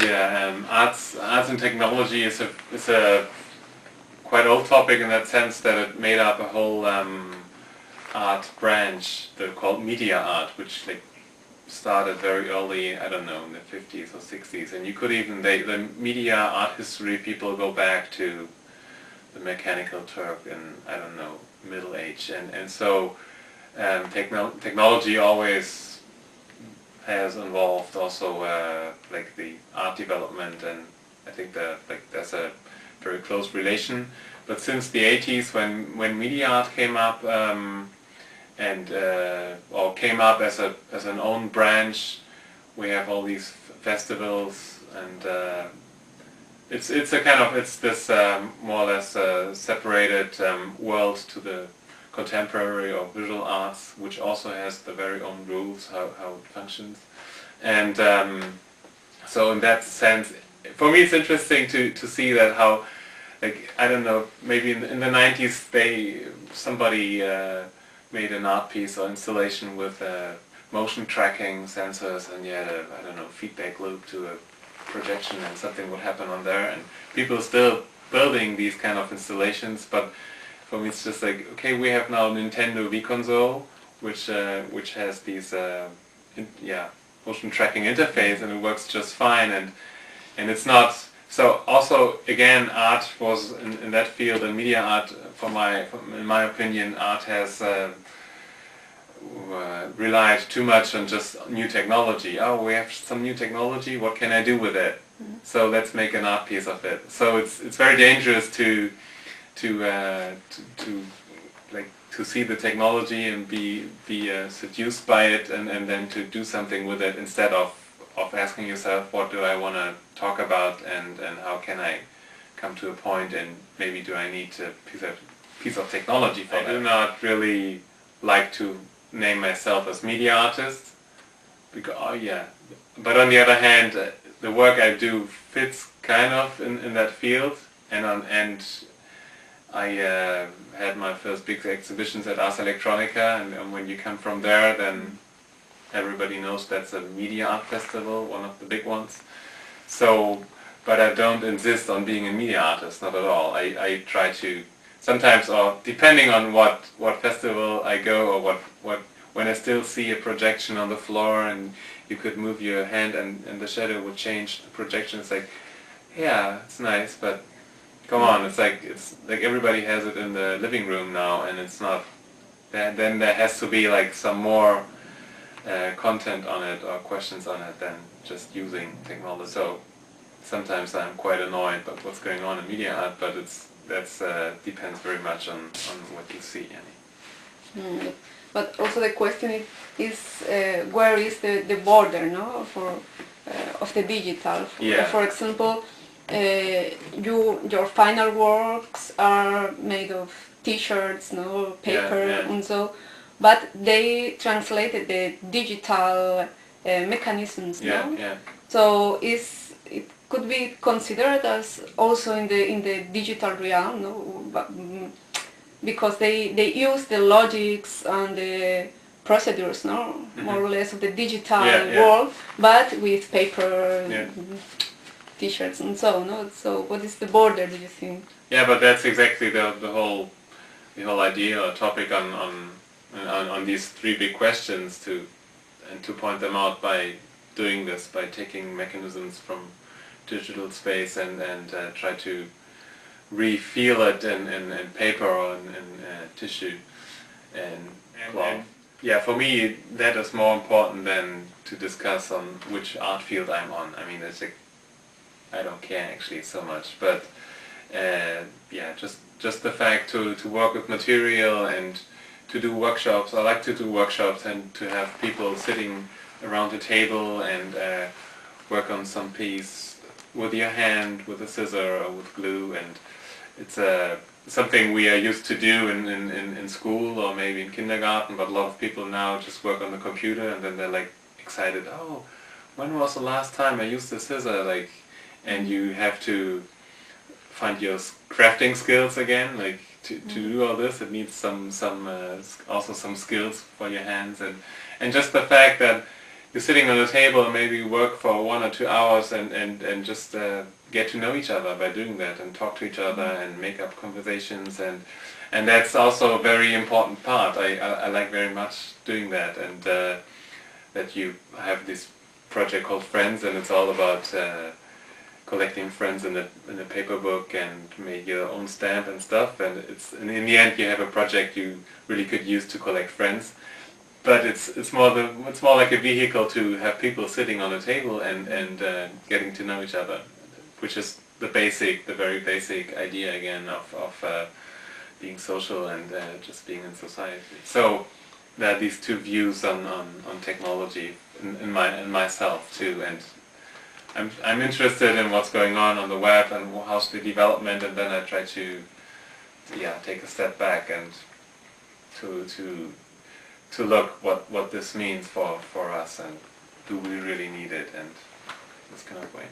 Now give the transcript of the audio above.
Arts and technology is a quite old topic in that sense that it made up a whole art branch called media art, which like started very early, I don't know, in the 50s or 60s, and you could even the media art history people go back to the Mechanical Turk in, I don't know, Middle Age, and so technology always has involved also like the art development, and I think that like there's a very close relation. But since the 80s, when media art came up or came up as an own branch, we have all these festivals, and it's a kind of this more or less separated world to the contemporary or visual arts, which also has the very own rules how it functions, and so in that sense, for me it's interesting to see that how, like, I don't know, maybe in the 90s somebody made an art piece or installation with motion tracking sensors, and you had a, I don't know, feedback loop to a projection, and something would happen on there, and people are still building these kind of installations. But for me it's just like, okay, we have now Nintendo Wii console, which has these motion tracking interface, and it works just fine, and it's not. So also again, art was in that field, and media art, in my opinion, art has relied too much on just new technology. Oh, we have some new technology, what can I do with it? Mm-hmm. So let's make an art piece of it. So it's very dangerous to see the technology and be seduced by it, and then to do something with it, instead of asking yourself, what do I want to talk about, and how can I come to a point, and maybe do I need a piece of technology for that? I do not really like to name myself as media artist, because but on the other hand, the work I do fits kind of in that field, and I had my first big exhibitions at Ars Electronica, and when you come from there, then everybody knows that's a media art festival, one of the big ones. So, but I don't insist on being a media artist, not at all. I try to sometimes, or depending on what festival I go, or when I still see a projection on the floor, and you could move your hand and the shadow would change the projection. It's like, yeah, it's nice, but come on, it's like everybody has it in the living room now, and it's not. Then there has to be like some more content on it, or questions on it, than just using technology. So sometimes I'm quite annoyed by what's going on in media art, but that's depends very much on what you see. But also the question is where is the border, no, of the digital? For example, your final works are made of T-shirts, no, paper, and so. But they translated the digital mechanisms, no? So it could be considered as also in the digital realm, no? But, because they use the logics and the procedures, no, mm-hmm. more or less of the digital world, but with paper, T-shirts and so on. No? So what is the border, do you think? Yeah, but that's exactly the whole idea or topic on these three big questions, to point them out by doing this, by taking mechanisms from digital space and try to re-feel it in paper or in tissue and cloth. For me that is more important than to discuss on which art field I'm on. I mean, it's like, I don't care actually so much, but just the fact to work with material and to do workshops. I like to do workshops and to have people sitting around the table and work on some piece with your hand, with a scissor or with glue, and it's something we are used to do in school or maybe in kindergarten, but a lot of people now just work on the computer, and then they're like excited, oh, when was the last time I used the scissor, like, and you have to find your crafting skills again, like to do all this. It needs also some skills for your hands, and just the fact that you're sitting on a table and maybe work for 1 or 2 hours and just get to know each other by doing that and talk to each other and make up conversations, and that's also a very important part. I like very much doing that, and that you have this project called Friends, and it's all about collecting friends in a paper book and make your own stamp and stuff, and in the end you have a project you really could use to collect friends. But it's more like a vehicle to have people sitting on a table and getting to know each other, which is the very basic idea again of being social and just being in society. So there are these two views on technology in myself too, and I'm interested in what's going on the web and how's the development, and then I try to take a step back and to look what this means for us, and do we really need it, and this kind of way.